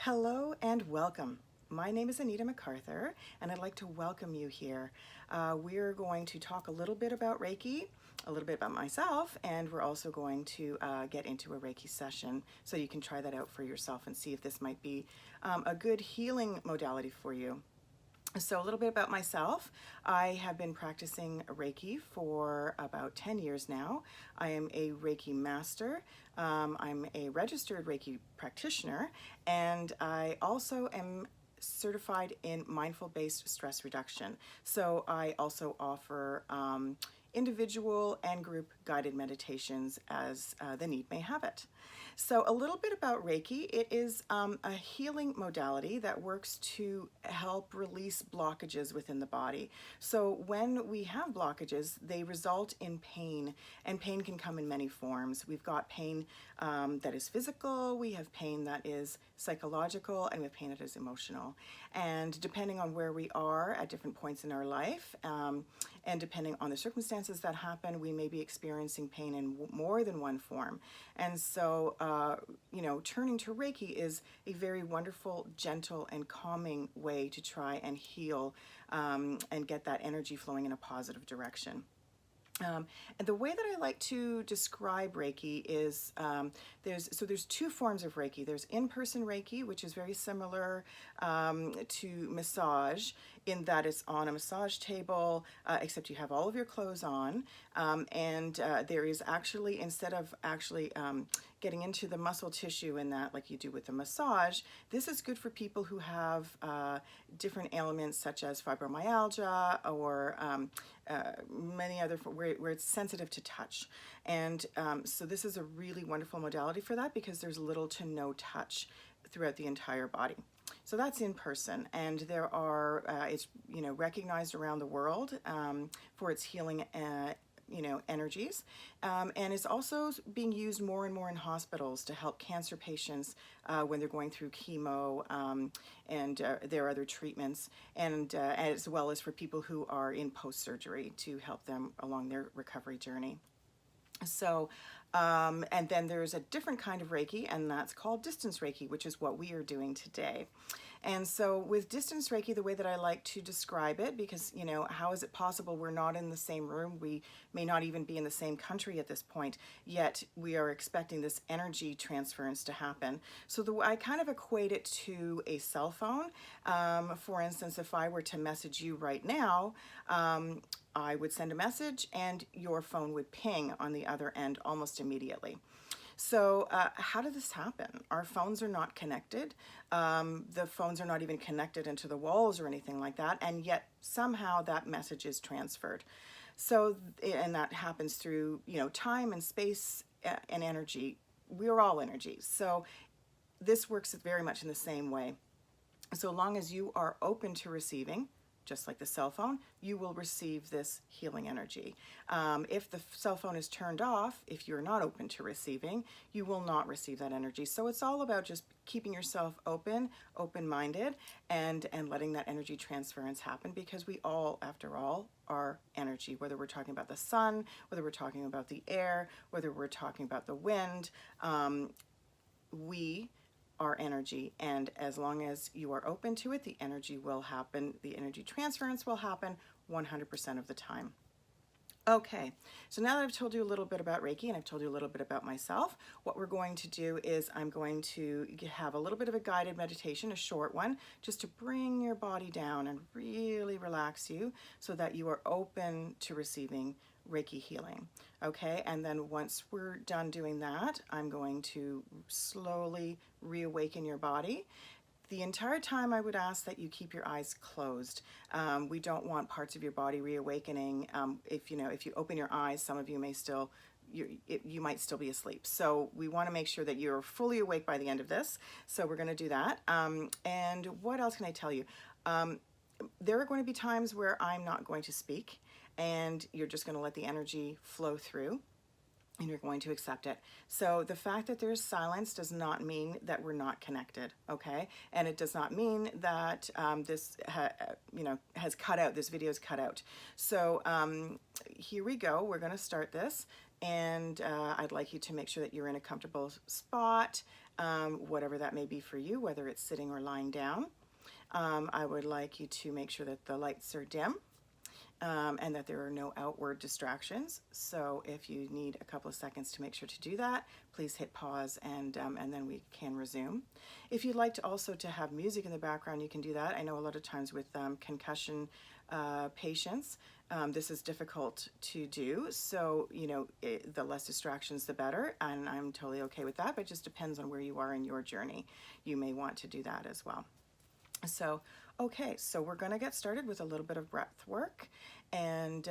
Hello and welcome. My name is Anita MacArthur, and I'd like to welcome you here. We're going to talk a little bit about Reiki, a little bit about myself, and we're also going to get into a Reiki session so you can try that out for yourself and see if this might be a good healing modality for you. So a little bit about myself. I have been practicing Reiki for about 10 years now. I am a Reiki Master. I'm a registered Reiki Practitioner, and I also am certified in Mindfulness-based Stress Reduction. So I also offer individual and group guided meditations as the need may have it. So a little bit about Reiki. It is a healing modality that works to help release blockages within the body. So when we have blockages, they result in pain, and pain can come in many forms. We've got pain that is physical, we have pain that is psychological, and we have pain that is emotional. And depending on where we are at different points in our life, and depending on the circumstances that happen, we may be experiencing pain in more than one form. And so, turning to Reiki is a very wonderful, gentle, and calming way to try and heal and get that energy flowing in a positive direction. And the way that I like to describe Reiki is there's two forms of Reiki. There's in-person Reiki, which is very similar to massage in that it's on a massage table, except you have all of your clothes on. And there is actually, instead of actually getting into the muscle tissue in that like you do with a massage, this is good for people who have different ailments such as fibromyalgia or many other, where it's sensitive to touch. And so this is a really wonderful modality for that because there's little to no touch throughout the entire body. So that's in person, and there are, it's recognized around the world for its healing energies, and is also being used more and more in hospitals to help cancer patients when they're going through chemo and their other treatments, and as well as for people who are in post-surgery to help them along their recovery journey. So, and then there's a different kind of Reiki, and that's called distance Reiki, which is what we are doing today. And so with distance Reiki, the way that I like to describe it, because, how is it possible we're not in the same room? We may not even be in the same country at this point, yet we are expecting this energy transference to happen. So I kind of equate it to a cell phone. For instance, if I were to message you right now, I would send a message and your phone would ping on the other end almost immediately. So how did this happen? Our phones are not connected. The phones are not even connected into the walls or anything like that, and yet somehow that message is transferred. So, and that happens through, time and space and energy. We're all energy. So this works very much in the same way. So long as you are open to receiving, just like the cell phone, you will receive this healing energy. If the cell phone is turned off, if you're not open to receiving, you will not receive that energy. So it's all about just keeping yourself open-minded, and letting that energy transference happen, because we all, after all, are energy, whether we're talking about the sun, whether we're talking about the air, whether we're talking about the wind, we our energy, and as long as you are open to it, the energy will happen, the energy transference will happen 100% of the time. Okay, so now that I've told you a little bit about Reiki and I've told you a little bit about myself, what we're going to do is I'm going to have a little bit of a guided meditation, a short one, just to bring your body down and really relax you so that you are open to receiving Reiki healing. Okay, and then once we're done doing that, I'm going to slowly reawaken your body. The entire time I would ask that you keep your eyes closed. We don't want parts of your body reawakening. If you open your eyes, some of you may still, you might still be asleep. So we want to make sure that you're fully awake by the end of this. So we're going to do that. And what else can I tell you? There are going to be times where I'm not going to speak, and you're just going to let the energy flow through, and you're going to accept it. So the fact that there's silence does not mean that we're not connected, okay? And it does not mean that this has cut out, this video is cut out. So here we go, we're gonna start this, and I'd like you to make sure that you're in a comfortable spot. whatever that may be for you, whether it's sitting or lying down. I would like you to make sure that the lights are dim and that there are no outward distractions. So if you need a couple of seconds to make sure to do that, please hit pause and then we can resume. If you'd like to also to have music in the background, you can do that. I know a lot of times with concussion patients, this is difficult to do. So, you know, the less distractions, the better. And I'm totally okay with that, but it just depends on where you are in your journey. You may want to do that as well. So, okay, so we're going to get started with a little bit of breath work, and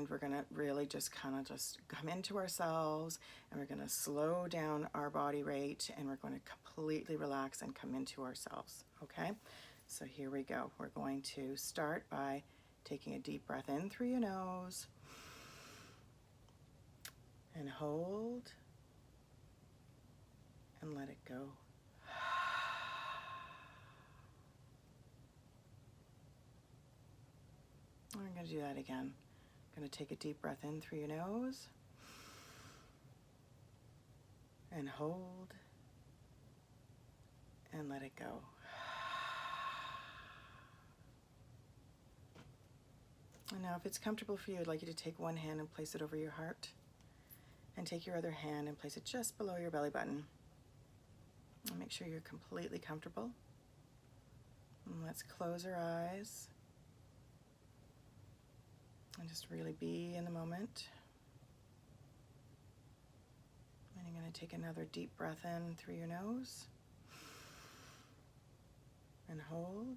we're going to really just kind of just come into ourselves, and we're going to slow down our body rate, and we're going to completely relax and come into ourselves, okay? So here we go. We're going to start by taking a deep breath in through your nose, and hold, and let it go. I'm going to do that again. I'm going to take a deep breath in through your nose and hold and let it go. And now if it's comfortable for you, I'd like you to take one hand and place it over your heart, and take your other hand and place it just below your belly button. And make sure you're completely comfortable. And let's close our eyes and just really be in the moment. And you're going to take another deep breath in through your nose and hold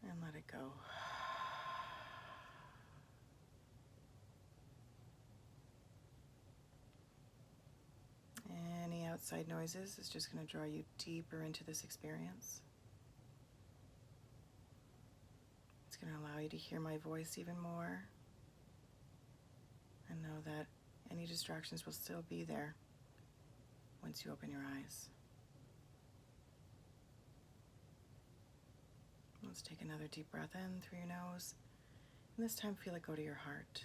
and let it go. Any outside noises is just going to draw you deeper into this experience. It's going to allow you to hear my voice even more, and know that any distractions will still be there once you open your eyes. Let's take another deep breath in through your nose, and this time feel it go to your heart.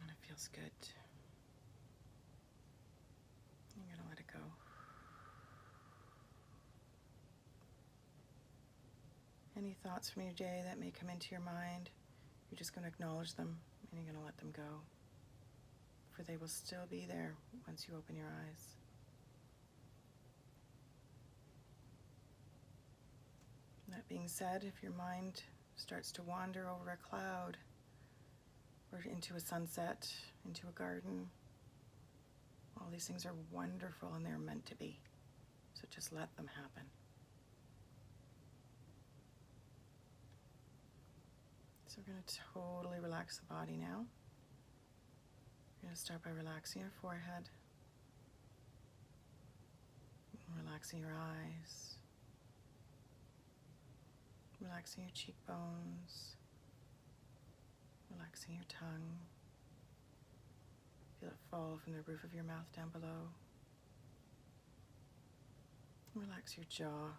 And it feels good. You're going to let it go. Any thoughts from your day that may come into your mind, you're just going to acknowledge them, and you're going to let them go, for they will still be there once you open your eyes. That being said, if your mind starts to wander over a cloud or into a sunset, into a garden, all these things are wonderful and they're meant to be. So just let them happen. So we're going to totally relax the body now. We're going to start by relaxing your forehead, relaxing your eyes, relaxing your cheekbones, relaxing your tongue. Feel it fall from the roof of your mouth down below. Relax your jaw.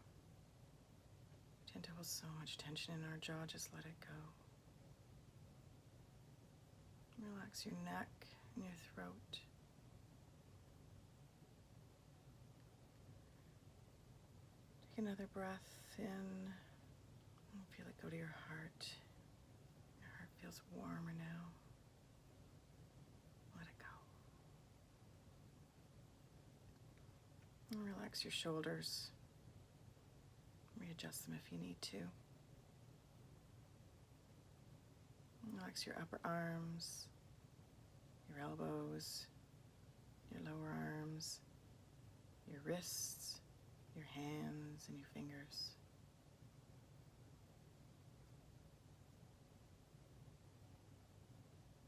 We tend to hold so much tension in our jaw, just let it go. Relax your neck and your throat. Take another breath in and feel it go to your heart. Your heart feels warmer now. Let it go. And relax your shoulders. Readjust them if you need to. Relax your upper arms, your elbows, your lower arms, your wrists, your hands, and your fingers.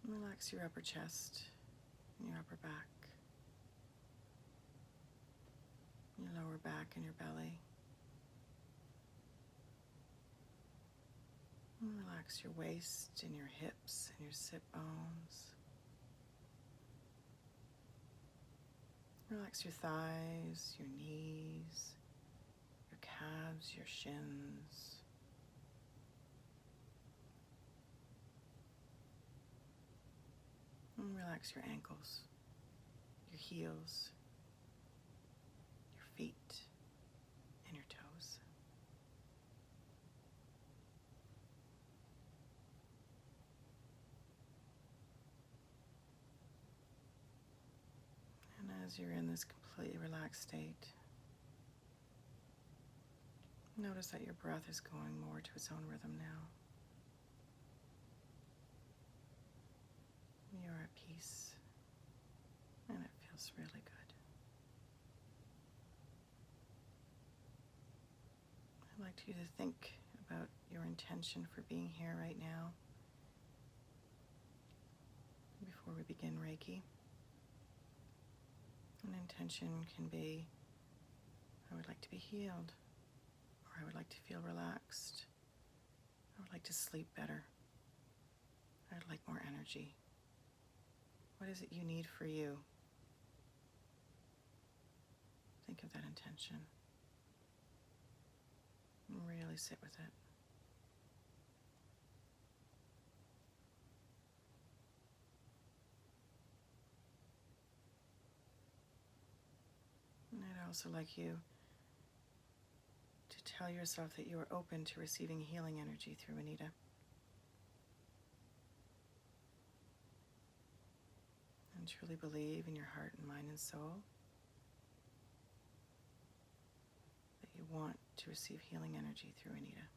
Relax your upper chest and your upper back, your lower back and your belly. And relax your waist and your hips and your sit bones. Relax your thighs, your knees, your calves, your shins. And relax your ankles, your heels, your feet, and your toes. And as you're in this completely relaxed state, notice that your breath is going more to its own rhythm now. You're at peace, and it feels really good. I'd like you to think about your intention for being here right now before we begin Reiki. An intention can be, I would like to be healed, or I would like to feel relaxed. I would like to sleep better. I would like more energy. What is it you need for you? Think of that intention and really sit with it. And I'd also like you to tell yourself that you are open to receiving healing energy through Anita. And truly believe in your heart and mind and soul that you want to receive healing energy through Anita.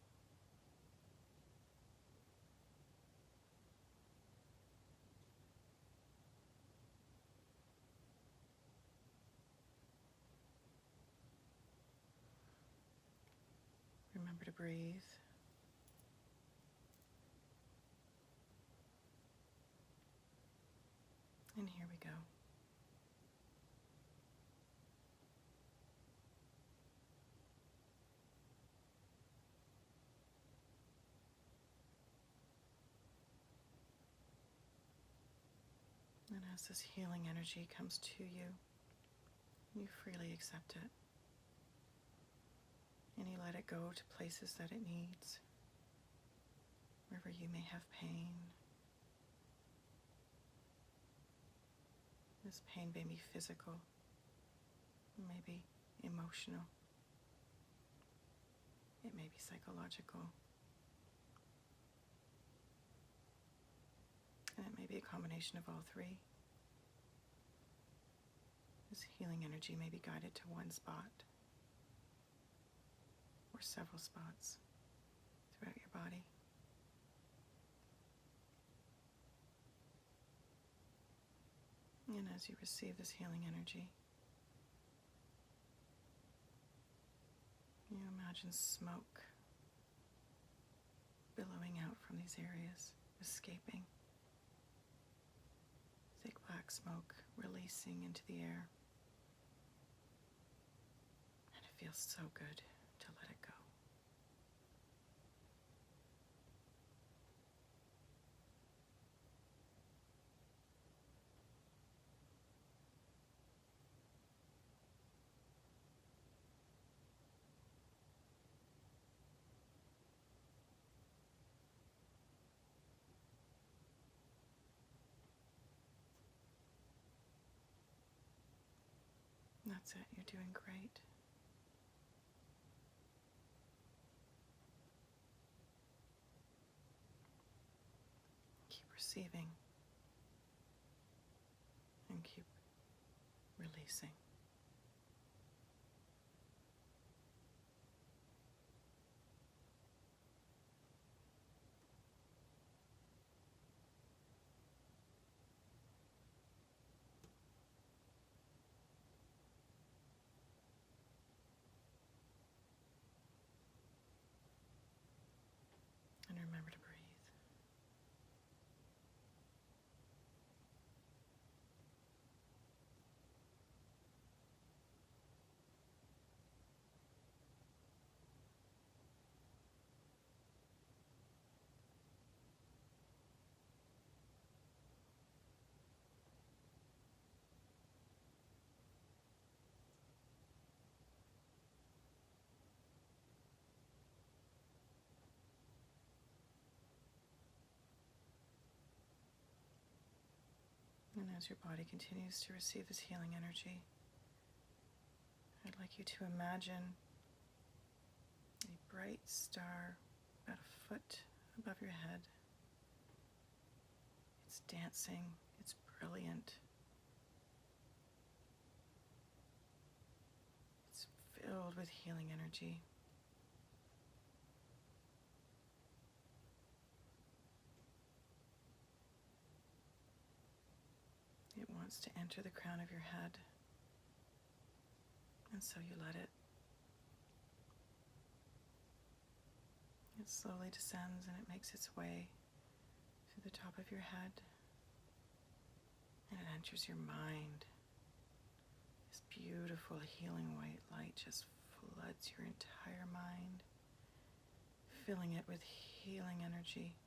Remember to breathe. And here we go. And as this healing energy comes to you, you freely accept it. And you let it go to places that it needs, wherever you may have pain. This pain may be physical, it may be emotional, it may be psychological, and it may be a combination of all three. This healing energy may be guided to one spot or several spots throughout your body. And as you receive this healing energy, you imagine smoke billowing out from these areas, escaping. Thick black smoke releasing into the air. And it feels so good to let it go. That's it, you're doing great. Keep receiving and keep releasing. And remember to breathe. As your body continues to receive this healing energy, I'd like you to imagine a bright star about a foot above your head. It's dancing, it's brilliant. It's filled with healing energy. It wants to enter the crown of your head, and so you let it. It slowly descends and it makes its way through the top of your head, and it enters your mind. This beautiful healing white light just floods your entire mind, filling it with healing energy,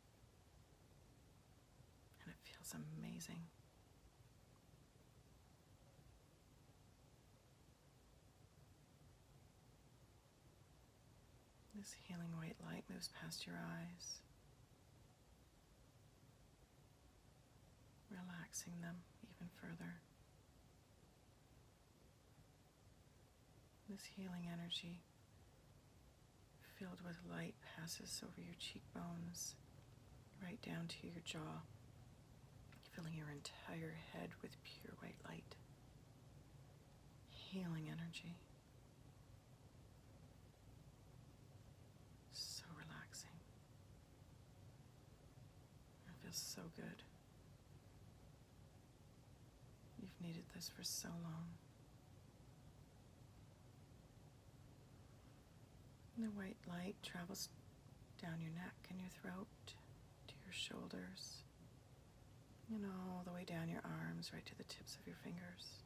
and it feels amazing. This healing white light moves past your eyes, relaxing them even further. This healing energy, filled with light, passes over your cheekbones, right down to your jaw, filling your entire head with pure white light. Healing energy. So relaxing. It feels so good. You've needed this for so long. The white light travels down your neck and your throat, to your shoulders, and all the way down your arms, right to the tips of your fingers.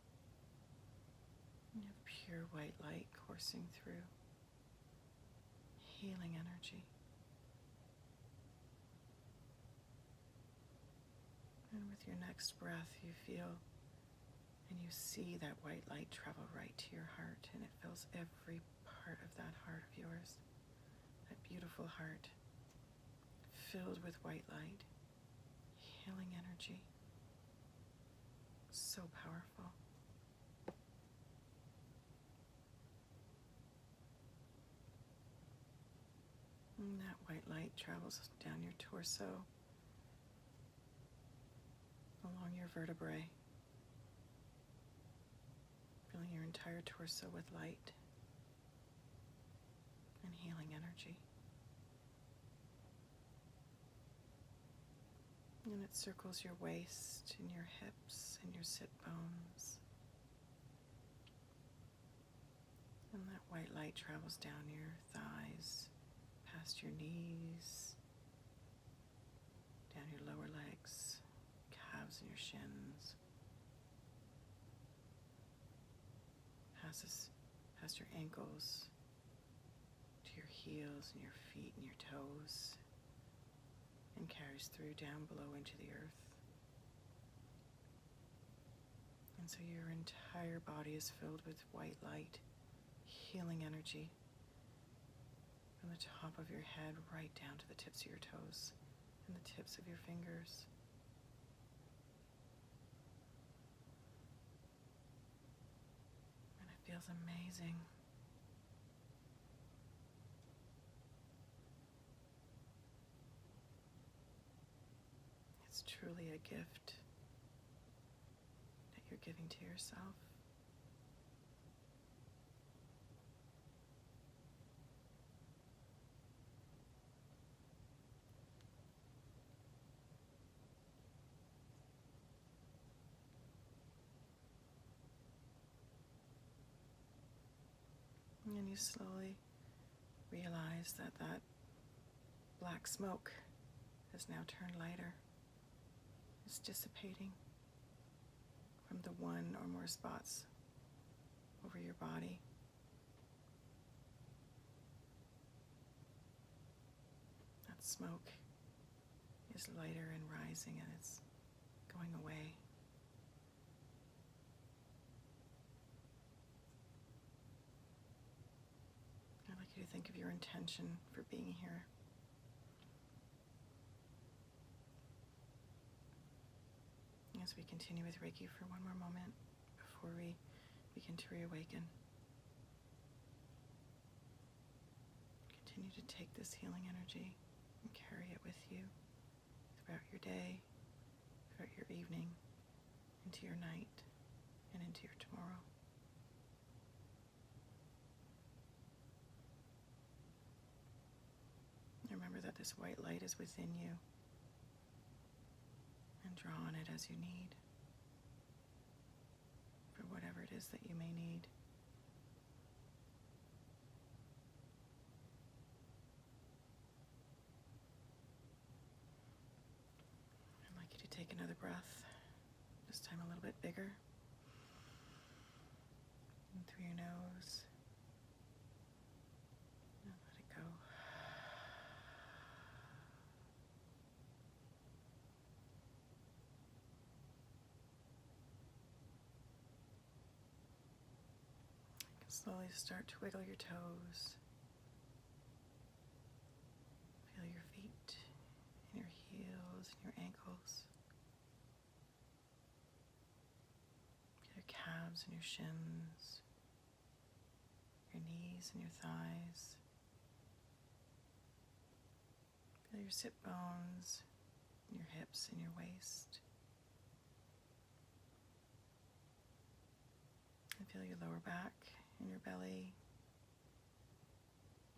You have pure white light coursing through. Healing energy. And with your next breath, you feel and you see that white light travel right to your heart, and it fills every part of that heart of yours. That beautiful heart, filled with white light, healing energy. So powerful. And that white light travels down your torso, along your vertebrae, filling your entire torso with light and healing energy. And it circles your waist and your hips and your sit bones. And that white light travels down your thighs, past your knees, down your lower legs, calves and your shins. Passes past your ankles, to your heels and your feet and your toes, and carries through down below into the earth. And so your entire body is filled with white light, healing energy, from the top of your head right down to the tips of your toes and the tips of your fingers. And it feels amazing. It's truly a gift that you're giving to yourself. And you slowly realize that that black smoke has now turned lighter. It's dissipating from the one or more spots over your body. That smoke is lighter and rising, and it's going away. I'd like you to think of your intention for being here. As we continue with Reiki for one more moment before we begin to reawaken. Continue to take this healing energy and carry it with you throughout your day, throughout your evening, into your night, and into your tomorrow. Remember that this white light is within you, and draw on it as you need, for whatever it is that you may need. I'd like you to take another breath, this time a little bit bigger, in through your nose, and let it go. Slowly start to wiggle your toes. Feel your feet and your heels and your ankles. Feel your calves and your shins, your knees and your thighs. Feel your sit bones, and your hips and your waist. And feel your lower back and your belly,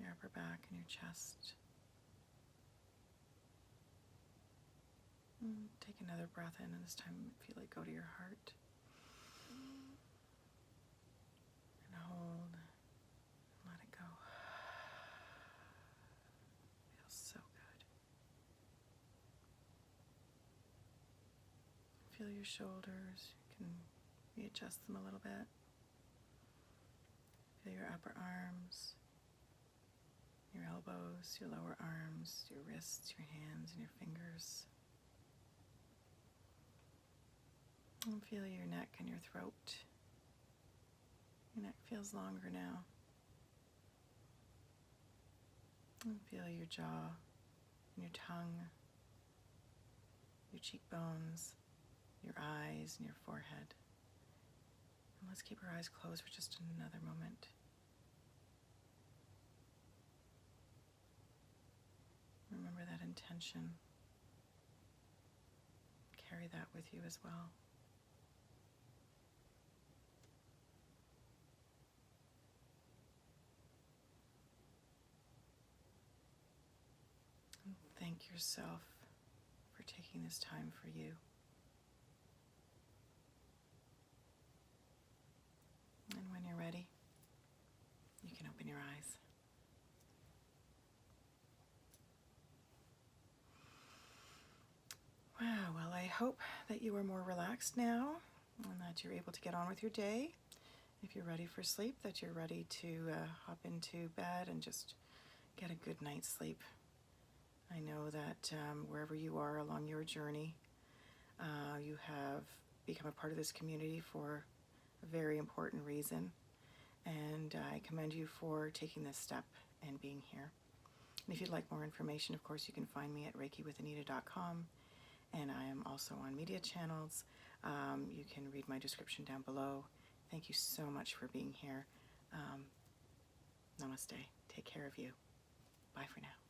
your upper back and your chest. And take another breath in, and this time feel it go to your heart. And hold, and let it go. Feels so good. Feel your shoulders. You can readjust them a little bit. Feel your upper arms, your elbows, your lower arms, your wrists, your hands, and your fingers. And feel your neck and your throat. Your neck feels longer now. And feel your jaw and your tongue, your cheekbones, your eyes, and your forehead. And let's keep our eyes closed for just another moment. Remember that intention. Carry that with you as well. And thank yourself for taking this time for you. And when you're ready, you can open your eyes. Wow, well, I hope that you are more relaxed now and that you're able to get on with your day. If you're ready for sleep, that you're ready to hop into bed and just get a good night's sleep. I know that wherever you are along your journey, you have become a part of this community for a very important reason, and I commend you for taking this step and being here. And if you'd like more information, of course, you can find me at reikiwithanita.com, and I am also on media channels. You can read my description down below. Thank you so much for being here. Namaste. Take care of you. Bye for now.